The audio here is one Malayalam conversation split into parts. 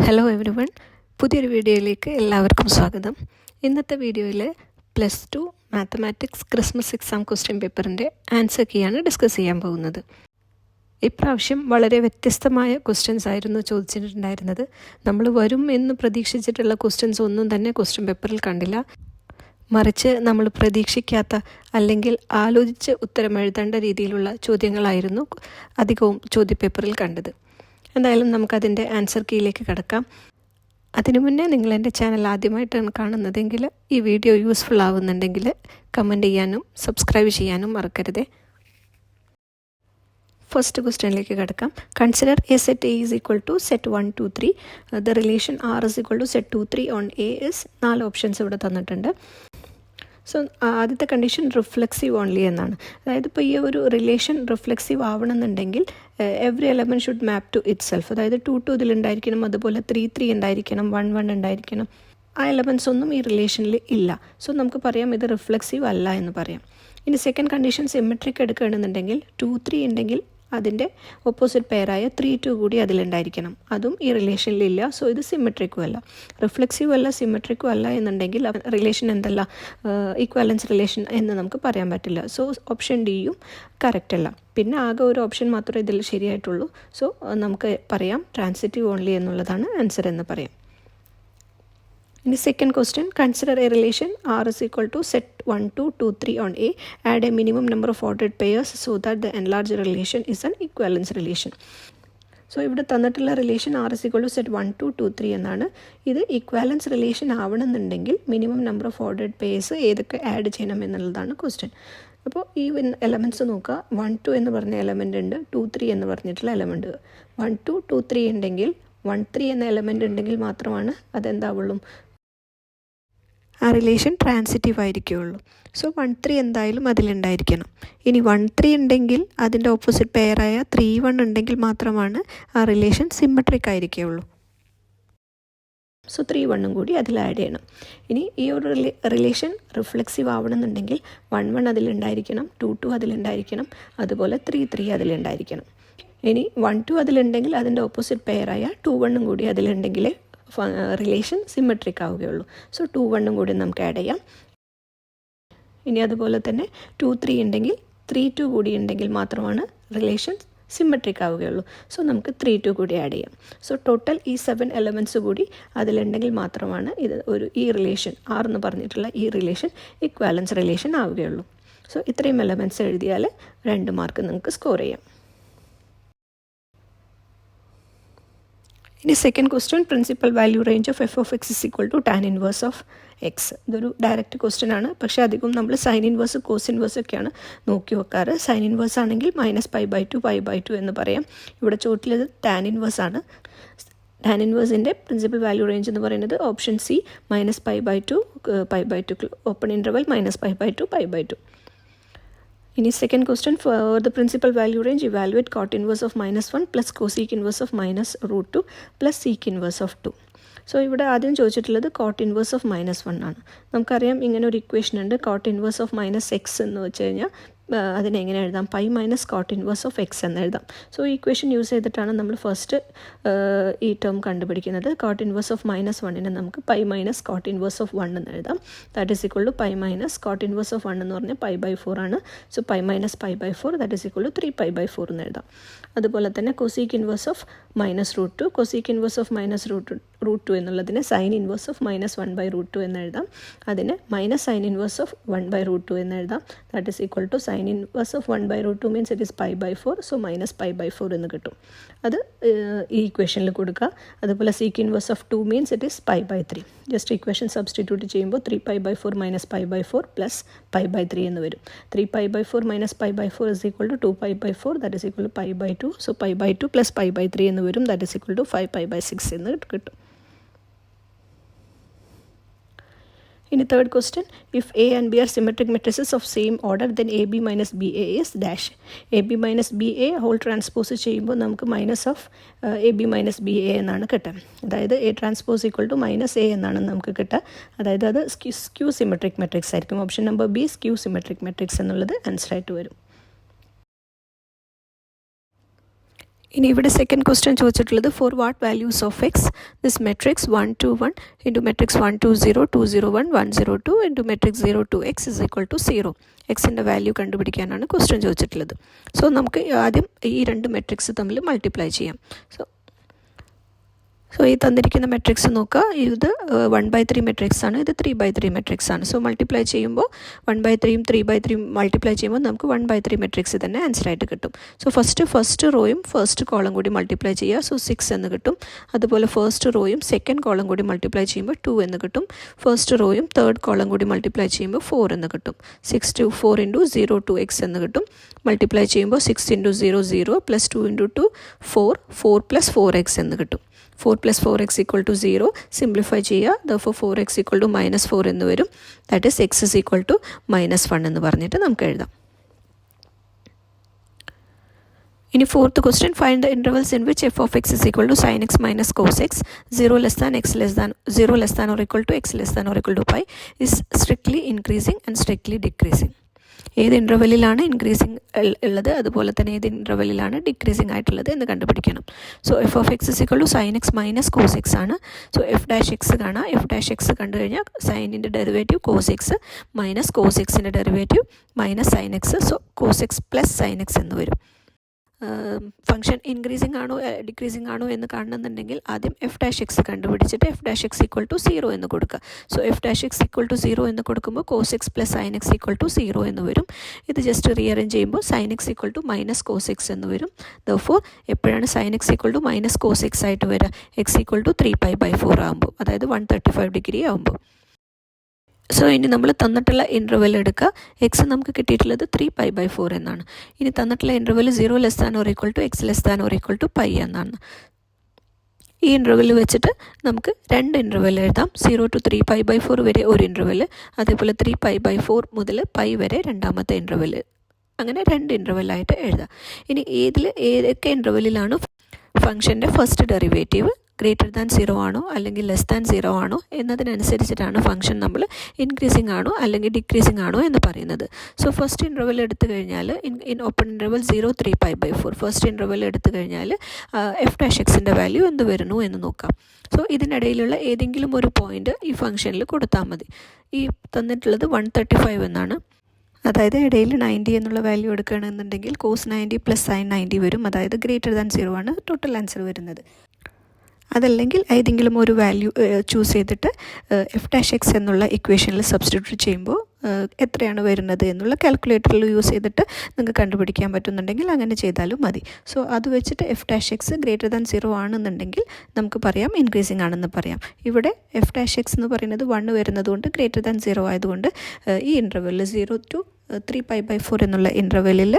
ഹലോ എവരി വൺ, പുതിയൊരു വീഡിയോയിലേക്ക് എല്ലാവർക്കും സ്വാഗതം. ഇന്നത്തെ വീഡിയോയിൽ +2 മാത്തമാറ്റിക്സ് ക്രിസ്മസ് എക്സാം ക്വസ്റ്റ്യൻ പേപ്പറിൻ്റെ ആൻസർ കീയാണ് ഡിസ്കസ് ചെയ്യാൻ പോകുന്നത്. ഇപ്രാവശ്യം വളരെ വ്യത്യസ്തമായ ക്വസ്റ്റ്യൻസ് ആയിരുന്നു ചോദിച്ചിട്ടുണ്ടായിരുന്നത്. നമ്മൾ വരും എന്ന് പ്രതീക്ഷിച്ചിട്ടുള്ള ക്വസ്റ്റ്യൻസ് ഒന്നും തന്നെ ക്വസ്റ്റ്യൻ പേപ്പറിൽ കണ്ടില്ല. മറിച്ച് നമ്മൾ പ്രതീക്ഷിക്കാത്ത അല്ലെങ്കിൽ ആലോചിച്ച് ഉത്തരം എഴുതേണ്ട രീതിയിലുള്ള ചോദ്യങ്ങളായിരുന്നു അധികവും ചോദ്യപേപ്പറിൽ കണ്ടത്. എന്തായാലും നമുക്കതിൻ്റെ ആൻസർ കീയിലേക്ക് കിടക്കാം. അതിനു മുന്നേ നിങ്ങൾ എൻ്റെ ചാനൽ ആദ്യമായിട്ടാണ് കാണുന്നതെങ്കിൽ ഈ വീഡിയോ യൂസ്ഫുൾ ആവുന്നുണ്ടെങ്കിൽ കമൻറ്റ് ചെയ്യാനും സബ്സ്ക്രൈബ് ചെയ്യാനും മറക്കരുതേ. ഫസ്റ്റ് ക്വസ്റ്റ്യനിലേക്ക് കിടക്കാം. Consider A set A is equal to set 1, 2, 3. The relation R is equal to set 2, 3 on A is 4 options ഇവിടെ തന്നിട്ടുണ്ട്. സോ ആദ്യത്തെ കണ്ടീഷൻ റിഫ്ലെക്സീവ് ഓൺലി എന്നാണ്. അതായത് ഇപ്പോൾ ഈ ഒരു റിലേഷൻ റിഫ്ലെക്സീവ് ആവണമെന്നുണ്ടെങ്കിൽ every element should map to itself. അതായത് 2, 2 ഇതിലുണ്ടായിരിക്കണം, അതുപോലെ 3, 3 ഉണ്ടായിരിക്കണം, 1, 1 ഉണ്ടായിരിക്കണം. ആ എലമെൻറ്റ്സ് ഒന്നും ഈ റിലേഷനിൽ ഇല്ല. സോ നമുക്ക് പറയാം ഇത് റിഫ്ലെക്സീവ് അല്ല എന്ന് പറയാം. ഇനി സെക്കൻഡ് കണ്ടീഷൻ സിമെട്രിക് എടുക്കുകയാണെന്നുണ്ടെങ്കിൽ 2, 3 ഉണ്ടെങ്കിൽ അതിൻ്റെ ഓപ്പോസിറ്റ് പെയറായ 3, 2 കൂടി അതിലുണ്ടായിരിക്കണം. അതും ഈ റിലേഷനിലില്ല. സോ ഇത് സിമെട്രിക്കും അല്ല. റിഫ്ലെക്സീവും അല്ല, സിമെട്രിക്കും അല്ല എന്നുണ്ടെങ്കിൽ റിലേഷൻ എന്തല്ല, ഈക്വാലൻസ് റിലേഷൻ എന്ന് നമുക്ക് പറയാൻ പറ്റില്ല. സോ ഓപ്ഷൻ ഡിയും കറക്റ്റ് അല്ല. പിന്നെ ആകെ ഒരു ഓപ്ഷൻ മാത്രമേ ഇതിൽ ശരിയായിട്ടുള്ളൂ. സോ നമുക്ക് പറയാം ട്രാൻസിറ്റീവ് ഓൺലി എന്നുള്ളതാണ് ആൻസർ എന്ന് പറയാം. ഇനി second question, consider a relation R is equal to set 1, 2, 2, 3 on a. Add a minimum number of ordered pairs so that the enlarge relation is an equivalence relation. So ഇവിടെ തന്നിട്ടുള്ള relation R is equal to set 1, 2, 2, 3 എന്നാണ്. ഇത് ഇക്വാലൻസ് റിലേഷൻ ആവണമെന്നുണ്ടെങ്കിൽ minimum number of ordered pairs ഏതൊക്കെ ആഡ് ചെയ്യണം എന്നുള്ളതാണ് ക്വസ്റ്റ്യൻ. അപ്പോൾ ഈ എലമെൻറ്റ്സ് നോക്കുക. 1, 2 എന്ന് പറഞ്ഞ എലമെൻ്റ് ഉണ്ട്, 2, 3 എന്ന് പറഞ്ഞിട്ടുള്ള എലമെൻറ്റ്. 1, 2, 2, 3 ഉണ്ടെങ്കിൽ 1, 3 എന്ന എലമെൻ്റ് ഉണ്ടെങ്കിൽ മാത്രമാണ് അതെന്താവുള്ളൂ, ആ റിലേഷൻ ട്രാൻസിറ്റീവ് ആയിരിക്കുകയുള്ളൂ. സോ 1, 3 എന്തായാലും അതിലുണ്ടായിരിക്കണം. ഇനി 1, 3 ഉണ്ടെങ്കിൽ അതിൻ്റെ ഓപ്പോസിറ്റ് പെയറായ 3, 1 ഉണ്ടെങ്കിൽ മാത്രമാണ് ആ റിലേഷൻ സിമെട്രിക് ആയിരിക്കുകയുള്ളൂ. സോ 3, 1 കൂടി അതിൽ ആഡ് ചെയ്യണം. ഇനി ഈ ഒരു റിലേഷൻ റിഫ്ലെക്സീവ് ആവണമെന്നുണ്ടെങ്കിൽ 1, 1 അതിലുണ്ടായിരിക്കണം, 2, 2 അതിലുണ്ടായിരിക്കണം, അതുപോലെ 3, 3 അതിലുണ്ടായിരിക്കണം. ഇനി 1, 2 അതിലുണ്ടെങ്കിൽ അതിൻ്റെ ഓപ്പോസിറ്റ് പെയറായ 2, 1 കൂടി അതിലുണ്ടെങ്കിൽ റിലേഷൻ സിമെട്രിക് ആവുകയുള്ളൂ. സോ 2, 1 കൂടി നമുക്ക് ആഡ് ചെയ്യാം. ഇനി അതുപോലെ തന്നെ 2, 3 ഉണ്ടെങ്കിൽ 3, 2 കൂടി ഉണ്ടെങ്കിൽ മാത്രമാണ് റിലേഷൻ സിമെട്രിക് ആവുകയുള്ളൂ. സോ നമുക്ക് 3, 2 കൂടി ആഡ് ചെയ്യാം. സോ ടോട്ടൽ ഈ 7 എലമെൻറ്റ്സ് കൂടി അതിലുണ്ടെങ്കിൽ മാത്രമാണ് ഇത് ഈ റിലേഷൻ ആർ എന്ന് പറഞ്ഞിട്ടുള്ള ഈ റിലേഷൻ ഇക്വാലൻസ് റിലേഷൻ ആവുകയുള്ളൂ. സോ ഇത്രയും എലമെൻറ്റ്സ് എഴുതിയാൽ 2 മാർക്ക് നിങ്ങൾക്ക് സ്കോർ ചെയ്യാം. ഇനി second question, principal value range of F of X is equal to tan inverse of X. ഇതൊരു ഡയറക്റ്റ് ക്വസ്റ്റ്യൻ ആണ്. പക്ഷേ അധികം നമ്മൾ സൈൻ ഇൻവേഴ്സ്, കോസ് ഇൻവേഴ്സ് ഒക്കെയാണ് നോക്കി വെക്കാറ്. സൈൻ ഇൻവേഴ്സ് ആണെങ്കിൽ -π/2 π/2 എന്ന് പറയാം. ഇവിടെ ചോദിച്ചത് ടാൻ ഇൻവേഴ്സ് ആണ്. ടാൻ ഇൻവേഴ്സിൻ്റെ പ്രിൻസിപ്പൽ വാല്യൂ റേഞ്ച് എന്ന് പറയുന്നത് ഓപ്ഷൻ സി -π/2 π/2, ഓപ്പൺ ഇൻ്റർവൽ -π/2 π/2. ഇനി second question, for the principal value range evaluate cot inverse of -1 plus cosec inverse of -√2 plus sec inverse of 2. So ഇവിടെ ആദ്യം ചോദിച്ചിട്ടുള്ളത് കോട്ട് ഇൻവേഴ്സ് ഓഫ് -1 ആണ്. നമുക്കറിയാം ഇങ്ങനെ ഒരു ഇക്വേഷൻ ഉണ്ട്, കോട്ട് ഇൻവേഴ്സ് ഓഫ് -x എന്ന് വെച്ച് കഴിഞ്ഞാൽ അതിനെങ്ങനെ എഴുതാം, π minus cot inverse of x എന്ന് എഴുതാം. സോ ഈ ഇക്വേഷൻ യൂസ് ചെയ്തിട്ടാണ് നമ്മൾ ഫസ്റ്റ് ഈ ടേം കണ്ടുപിടിക്കുന്നത്. കോട്ട് ഇൻവേഴ്സ് ഓഫ് -1നെ നമുക്ക് π മൈനസ് കോട്ട് ഇൻവേഴ്സ് ഓഫ് 1 എന്ന് എഴുതാം. That is equal to π minus cot inverse of 1 എന്ന് പറഞ്ഞാൽ π/4 ആണ്. So π minus π/4 that is equal to 3π/4 എന്ന് എഴുതാം. അതുപോലെ തന്നെ cosec inverse of -√2, cosec inverse of -√2 എന്നുള്ളതിനെ സൈൻ ഇൻവേഴ്സ് ഓഫ് -1/√2 എന്ന് എഴുതാം. അതിനെ മൈനസ് സൈൻ ഇൻവേഴ്സ് ഓഫ് 1/√2 എന്ന് എഴുതാം. That is equal to sine inverse of 1/√2 means it is π/4. So -π/4 എന്ന് കിട്ടും. അത് ഈ ഇക്വേഷനിൽ കൊടുക്കുക. അതുപോലെ sec inverse of 2 means it is π/3. Just equation substitute ചെയ്യുമ്പോൾ 3π/4 -π/4 പ്ലസ് π/3 എന്ന് വരും. 3π/4 -π/4 is equal to 2π/4 that is equal to π/2. So π/2 plus π/3 എന്ന് വരും. ദാറ്റ് ഈസ് ഈക്വൽ ടു 5π/6 എന്ന് കിട്ടും. ഇനി third question, if A and B are symmetric matrices of same order then A B minus B A is dash. A B minus B A whole transpose ചെയ്യുമ്പോൾ നമുക്ക് minus of A B minus B A എന്നാണ് കിട്ടുക. അതായത് A transpose equal to -a എന്നാണ് നമുക്ക് കിട്ടുക. അതായത് അത് സ്ക്യൂ സിമെട്രിക് മെട്രിക്സ് ആയിരിക്കും. Option number B skew symmetric matrix എന്നുള്ളത് ആൻസർ ആയിട്ട് വരും. ഇനി ഇവിടെ സെക്കൻഡ് ക്വസ്റ്റ്യൻ ചോദിച്ചിട്ടുള്ളത് for what values of X this matrix 1 2 1 into matrix 1 2 0 2 0 1 1 0 2 into matrix 0 2 X is equal to 0. എക്സിൻ്റെ വാല്യൂ കണ്ടുപിടിക്കാനാണ് ക്വസ്റ്റ്യൻ ചോദിച്ചിട്ടുള്ളത്. സോ നമുക്ക് ആദ്യം ഈ രണ്ട് മെട്രിക്സ് തമ്മിൽ മൾട്ടിപ്ലൈ ചെയ്യാം. സോ ഈ തന്നിരിക്കുന്ന മെട്രിക്സ് നോക്കുക, ഇത് 1/3 മെട്രിക്സ് ആണ്, ഇത് 3/3 മെട്രിക്സ് ആണ്. സോ മൾട്ടിപ്ലൈ ചെയ്യുമ്പോൾ 1/3 3/3 മൾട്ടിപ്ലൈ ചെയ്യുമ്പോൾ നമുക്ക് 1/3 മെട്രിക്സ് തന്നെ ആൻസർ ആയിട്ട് കിട്ടും. സോ ഫസ്റ്റ് റോയും ഫസ്റ്റ് കോളം കൂടി മൾട്ടിപ്ലൈ ചെയ്യുക. സോ 6 എന്ന് കിട്ടും. അതുപോലെ ഫസ്റ്റ് റോയും സെക്കൻഡ് കോളം കൂടി മൾട്ടിപ്ലൈ ചെയ്യുമ്പോൾ 2 എന്ന് കിട്ടും. ഫസ്റ്റ് റോയും തേർഡ് കോളം കൂടി മൾട്ടിപ്ലൈ ചെയ്യുമ്പോൾ 4 എന്ന് കിട്ടും. 6 to 4 ഇൻറ്റു 0 2 എക്സ് എന്ന് കിട്ടും. മൾട്ടിപ്ലൈ ചെയ്യുമ്പോൾ 6 into 0 0 plus 2 into 2 4 plus 4x എന്ന് കിട്ടും. 4 plus 4x equal to 0. Simplify ചെയ്യുക. therefore 4x equal to -4 എന്ന് വരും. That is x is equal to -1 എന്ന് പറഞ്ഞിട്ട് നമുക്ക് എഴുതാം. ഇനി fourth question find the intervals in which F of X is equal to sine X minus cos X 0 less than X less than 0 less than or equal to X less than or equal to pi is strictly increasing and strictly decreasing. ഏത് ഇൻ്റർവെല്ലിലാണ് ഇൻക്രീസിങ് ഉള്ളത്, അതുപോലെ തന്നെ ഏത് ഇൻ്റർവെല്ലിലാണ് ഡിക്രീസിങ് ആയിട്ടുള്ളത് എന്ന് കണ്ടുപിടിക്കണം. So f of X is equal to sine X minus cos x ആണ്. സോ എഫ് ഡാഷ് എക്സ് കാണാം. എഫ് ഡാഷ് എക്സ് കണ്ടു കഴിഞ്ഞാൽ സൈനിൻ്റെ derivative cos x minus cos എക്സിൻ്റെ derivative minus sine x. So cos x plus sine x എന്ന് വരും. ഫംഗ്ഷൻ ഇൻക്രീസിങ് ആണോ ഡിക്രീസിങ് ആണോ എന്ന് കാണണമെന്നുണ്ടെങ്കിൽ ആദ്യം എഫ് ഡാഷ് എക്സ് കണ്ടുപിടിച്ചിട്ട് f dash x equal to 0 എന്ന് കൊടുക്കുക. So f dash x equal to 0 എന്ന് കൊടുക്കുമ്പോൾ cos x plus sine x equal to 0 എന്ന് വരും. ഇത് ജസ്റ്റ് റീഅറേഞ്ച് ചെയ്യുമ്പോൾ sine x equal to minus cos x എന്ന് വരും. ദെർഫോർ എപ്പോഴാണ് sine x equal to minus cos x ആയിട്ട് വരിക? എക്സ് ഈക്വൽ ടു 3π/4 ആകുമ്പോൾ, അതായത് 135 ഡിഗ്രി ആകുമ്പോൾ. സോ ഇനി നമ്മൾ തന്നിട്ടുള്ള ഇൻ്റർവെൽ എടുക്കുക. എക്സ് നമുക്ക് കിട്ടിയിട്ടുള്ളത് 3π/4 എന്നാണ്. ഇനി തന്നിട്ടുള്ള interval 0 less than or equal to X less than or equal to pi എന്നാണ്. ഈ ഇൻ്റർവെൽ വെച്ചിട്ട് നമുക്ക് രണ്ട് ഇൻ്റർവെൽ എഴുതാം. 0 to 3π/4 വരെ ഒരു ഇൻ്റർവെൽ, അതേപോലെ 3π/4 മുതൽ പൈ വരെ രണ്ടാമത്തെ ഇൻ്റർവെൽ. അങ്ങനെ രണ്ട് ഇൻ്റർവെല്ലായിട്ട് എഴുതാം. ഇനി ഏതൊക്കെ ഇൻ്റർവെല്ലിലാണ് ഫംഗ്ഷൻ്റെ ഫസ്റ്റ് ഡെറിവേറ്റീവ് ഗ്രേറ്റർ ദാൻ 0 ആണോ അല്ലെങ്കിൽ ലെസ് ദാൻ 0 ആണോ എന്നതിനനുസരിച്ചിട്ടാണ് ഫംഗ്ഷൻ നമ്മൾ ഇൻക്രീസിങ് ആണോ അല്ലെങ്കിൽ ഡിക്രീസിങ് ആണോ എന്ന് പറയുന്നത്. സോ ഫസ്റ്റ് ഇൻ്റർവെൽ എടുത്തു കഴിഞ്ഞാൽ in open interval 0 3π/4 first interval എടുത്തു കഴിഞ്ഞാൽ എഫ് ഡാഷ് എക്സിൻ്റെ വാല്യൂ എന്ത് വരുന്നു എന്ന് നോക്കാം. സോ ഇതിനിടയിലുള്ള ഏതെങ്കിലും ഒരു പോയിൻ്റ് ഈ ഫംഗ്ഷനിൽ കൊടുത്താൽ മതി. ഈ തന്നിട്ടുള്ളത് 135 എന്നാണ്. അതായത് ഇടയിൽ 90 എന്നുള്ള വാല്യൂ എടുക്കുകയാണെന്നുണ്ടെങ്കിൽ കോസ് 90 പ്ലസ് സൈൻ 90 വരും. അതായത് ഗ്രേറ്റർ ദാൻ 0 ആണ് ടോട്ടൽ ആൻസർ വരുന്നത്. അതല്ലെങ്കിൽ ഏതെങ്കിലും ഒരു വാല്യൂ ചൂസ് ചെയ്തിട്ട് എഫ് ഡാഷ് എക്സ് എന്നുള്ള ഇക്വേഷനിൽ സബ്സ്റ്റിറ്റ്യൂട്ട് ചെയ്യുമ്പോൾ എത്രയാണ് വരുന്നത് എന്നുള്ള കാൽക്കുലേറ്ററിൽ യൂസ് ചെയ്തിട്ട് നിങ്ങൾക്ക് കണ്ടുപിടിക്കാൻ പറ്റുന്നുണ്ടെങ്കിൽ അങ്ങനെ ചെയ്താലും മതി. സോ അത് വെച്ചിട്ട് F dash X greater than 0 ആണെന്നുണ്ടെങ്കിൽ നമുക്ക് പറയാം ഇൻക്രീസിങ് ആണെന്ന് പറയാം. ഇവിടെ എഫ് ഡാഷ് എക്സ് എന്ന് പറയുന്നത് 1 വരുന്നതുകൊണ്ട് ഗ്രേറ്റർ ദാൻ 0 ആയതുകൊണ്ട് ഈ ഇൻ്റർവെല്ലിൽ 0 to 3π/4 എന്നുള്ള ഇൻ്റർവെല്ലിൽ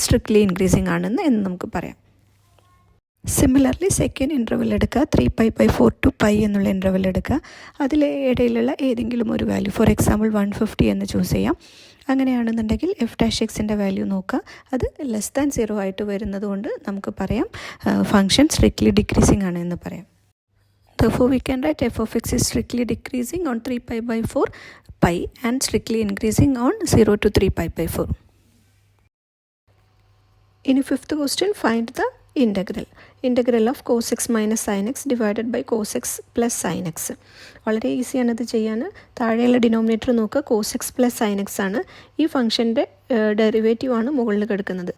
സ്ട്രിക്ട്ലി ഇൻക്രീസിങ് ആണെന്ന് നമുക്ക് പറയാം. സിമിലർലി സെക്കൻഡ് ഇൻ്റർവെൽ എടുക്കുക. 3π/4 to പൈ എന്നുള്ള ഇൻ്റർവെൽ എടുക്കുക. അതിൽ ഇടയിലുള്ള ഏതെങ്കിലും ഒരു വാല്യൂ, ഫോർ എക്സാമ്പിൾ 150 എന്ന് ചൂസ് ചെയ്യാം. അങ്ങനെയാണെന്നുണ്ടെങ്കിൽ എഫ് ഡാഷ് എക്സിൻ്റെ വാല്യൂ നോക്കുക. അത് ലെസ് ദാൻ 0 ആയിട്ട് വരുന്നത് കൊണ്ട് നമുക്ക് പറയാം ഫംഗ്ഷൻ സ്ട്രിക്ട്ലി ഡിക്രീസിങ് ആണ് എന്ന് പറയാം. Therefore we can write f of x is strictly decreasing on 3π/4 pi and strictly increasing on 0 to 3π/4. In fifth question, find the integral of cos x minus sin x divided by cos x plus sin x. വളരെ ഈസിയാണ് ഇത് ചെയ്യാൻ. താഴെയുള്ള ഡിനോമിനേറ്റർ നോക്കുക, cos x plus sin x ആണ്. ഈ ഫംഗ്ഷൻ്റെ ഡെറിവേറ്റീവ് ആണ് മുകളിൽ കിടക്കുന്നത്.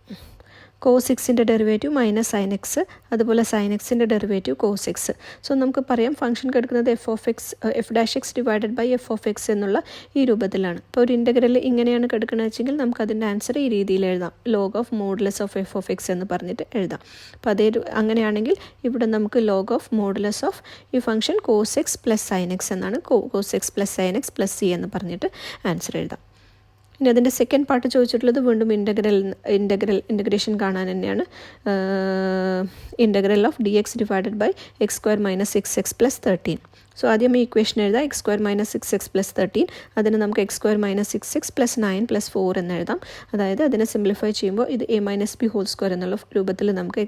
കോസ് എക്സിൻ്റെ ഡെറിവേറ്റീവ് മൈനസ് സൈൻ എക്സ്, അതുപോലെ സൈൻ എക്സിൻ്റെ ഡെറിവേറ്റീവ് കോസ് എക്സ്. സോ നമുക്ക് പറയാം ഫംഗ്ഷൻ കിടക്കുന്നത് F dash X divided by F of X എന്നുള്ള ഈ രൂപത്തിലാണ്. ഇപ്പോൾ ഒരു ഇൻ്റഗ്രൽ ഇങ്ങനെയാണ് കിടക്കുന്നത് വെച്ചെങ്കിൽ നമുക്കതിൻ്റെ ആൻസർ ഈ രീതിയിൽ എഴുതാം. Log of modulus of F of x എന്ന് പറഞ്ഞിട്ട് എഴുതാം. അപ്പോൾ അങ്ങനെയാണെങ്കിൽ ഇവിടെ നമുക്ക് ലോഗ് ഓഫ് മോഡുലസ് ഓഫ് ഈ function cos x plus sine x എന്നാണ്. Cos x plus sine x plus c എന്ന് പറഞ്ഞിട്ട് ആൻസർ എഴുതാം. ഇനി അതിൻ്റെ സെക്കൻഡ് പാർട്ട് ചോദിച്ചിട്ടുള്ളത് വീണ്ടും ഇൻ്റഗ്രേഷൻ കാണാൻ തന്നെയാണ്. Integral of D X divided by X square minus 6x plus 13. So ആദ്യം ഈ ഇക്വേഷൻ എഴുതാം. X square minus 6x plus 13. അതിന് നമുക്ക് X square minus 6x plus 9 plus 4 എന്ന് എഴുതാം. അതായത് അതിനെ സിംപ്ലിഫൈ ചെയ്യുമ്പോൾ ഇത് a minus B whole square എന്നുള്ള രൂപത്തിൽ നമുക്ക്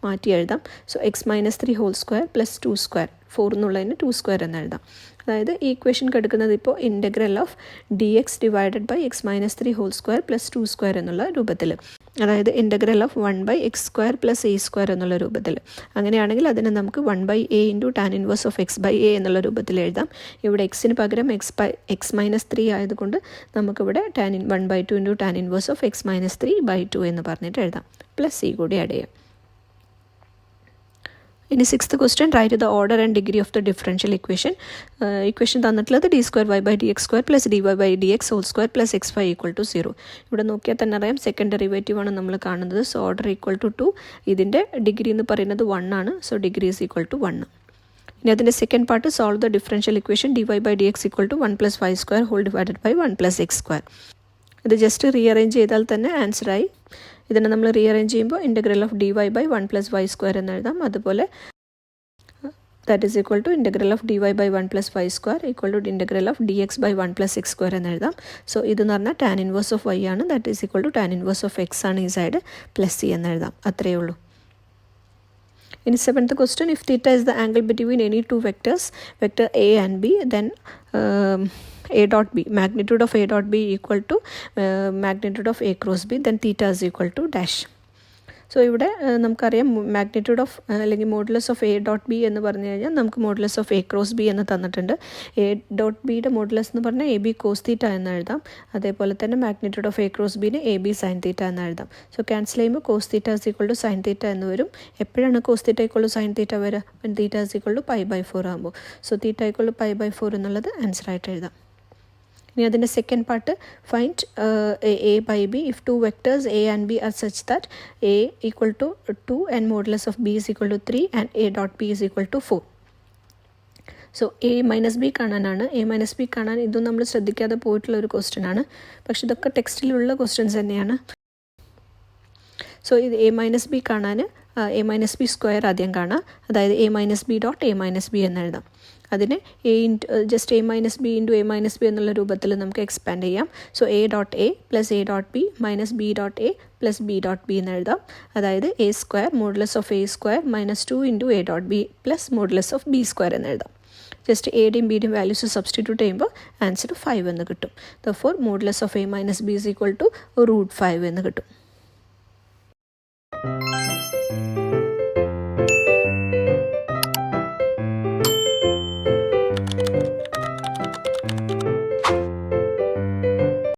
മാറ്റി എഴുതാം. So X minus 3 whole square plus 2 square 4 എന്നുള്ളതിന് 2 സ്ക്വയർ എന്ന് എഴുതാം. അതായത് ഈ ഇക്വേഷൻ കിടക്കുന്നത് ഇപ്പോൾ integral of D X divided by X minus 3 whole square plus 2 square എന്നുള്ള രൂപത്തിൽ. അതായത് ഇൻ്റഗ്രൽ ഓഫ് 1/x² + a² എന്നുള്ള രൂപത്തിൽ. അങ്ങനെയാണെങ്കിൽ അതിനെ നമുക്ക് 1/a × tan inverse of x/a എന്നുള്ള രൂപത്തിൽ എഴുതാം. ഇവിടെ എക്സിന് പകരം x-3 ആയതുകൊണ്ട് നമുക്കിവിടെ 1/2 × tan ഇൻവേഴ്സ് ഓഫ് x-3/2 എന്ന് പറഞ്ഞിട്ട് എഴുതാം. പ്ലസ് c കൂടി ആഡ് ചെയ്യാം. ഇനി 6th question, write the order and degree of the differential equation. Equation തന്നിട്ടുള്ളത് d²y/dx² + dy/dx² + xy = 0. ഇവിടെ നോക്കിയാൽ തന്നെ അറിയാം സെക്കൻഡ് ഡെറിവേറ്റീവ് ആണ് നമ്മൾ കാണുന്നത്. So order = 2. ഇതിൻ്റെ ഡിഗ്രി എന്ന് പറയുന്നത് 1 ആണ്. So degree = 1. ഇനി അതിൻ്റെ second part, solve the differential equation dy/dx = 1 + y² / 1 + x². ഇത് ജസ്റ്റ് റീഅറേഞ്ച് ചെയ്താൽ തന്നെ ആൻസറായി. ഇതിനെ നമ്മൾ റീഅറേഞ്ച് ചെയ്യുമ്പോൾ ഇൻ്റഗ്രൽ ഓഫ് dy/1 + y² എന്ന് എഴുതാം. അതുപോലെ that is equal to integral of dy/1 + y² integral of dx/1 + x² എന്ന് എഴുതാം. സോ ഇതെന്ന് പറഞ്ഞാൽ tan ഇൻവേഴ്സ് ഓഫ് y ആണ്. That is equal to tan inverse of x ആണ് ഈ സൈഡ്, പ്ലസ് c എന്ന് എഴുതാം. അത്രയേ ഉള്ളൂ. ഇനി 7th question, if theta is the angle between any two vectors, vector a and b, then a dot b, magnitude of a dot b equal to magnitude of a cross b, then theta is equal to dash. So ഇവിടെ നമുക്കറിയാം മാഗ്നിറ്റ്യൂഡ് ഓഫ് അല്ലെങ്കിൽ modulus of A dot B എന്ന് പറഞ്ഞു കഴിഞ്ഞാൽ നമുക്ക് modulus of a cross B എന്ന് തന്നിട്ടുണ്ട്. എ ഡോട്ട് ബിയുടെ മോഡുലസ് എന്ന് പറഞ്ഞാൽ എ ബി കോസ് തീറ്റ എന്ന് എഴുതാം. അതേപോലെ തന്നെ മാഗ്നിറ്റ്യൂഡ് ഓഫ് എ ക്രോസ് ബിനെ എ ബി സൈൻ തീറ്റ എന്ന് എഴുതാം. സോ ക്യാൻസൽ ചെയ്യുമ്പോൾ cos theta is equal to sine theta എന്ന് വരും. എപ്പോഴാണ് cos theta equal to sine theta വരിക? തീറ്റ ഇസ് ഈക്വൾ ടു π/4 ആകുമ്പോൾ. സോ തീറ്റ ഈക്വൾ ടു π/4 എന്നുള്ളത് ആൻസറായിട്ട് എഴുതാം. ഇനി അതിൻ്റെ second part, find a by b if two vectors a and b are such that a equal to 2 and modulus of b is equal to 3 and a dot b is equal to 4. So a-b കാണാനാണ്. a-b കാണാൻ ഇതും നമ്മൾ ശ്രദ്ധിക്കാതെ പോയിട്ടുള്ള ഒരു ക്വസ്റ്റ്യൻ ആണ്. പക്ഷെ ഇതൊക്കെ ടെക്സ്റ്റിലുള്ള ക്വസ്റ്റ്യൻസ് തന്നെയാണ്. സോ ഇത് a-b കാണാൻ a-b² ആദ്യം കാണാം. അതായത് a-b ഡോട്ട് a-b എന്ന് എഴുതാം. അതിനെ ജസ്റ്റ് a-b × a-b എന്നുള്ള രൂപത്തിൽ നമുക്ക് എക്സ്പാൻഡ് ചെയ്യാം. So a dot a + a dot b - b dot a + b dot b എന്ന് എഴുതാം. അതായത് a² modulus of a² - 2 × a dot b + modulus of b² എന്ന് എഴുതാം. ജസ്റ്റ് എയുടെയും ബിയുടെയും വാല്യൂസ് സബ്സ്റ്റിറ്റ്യൂട്ട് ചെയ്യുമ്പോൾ ആൻസർ 5 എന്ന് കിട്ടും. Therefore modulus of a - b = √5 എന്ന് കിട്ടും.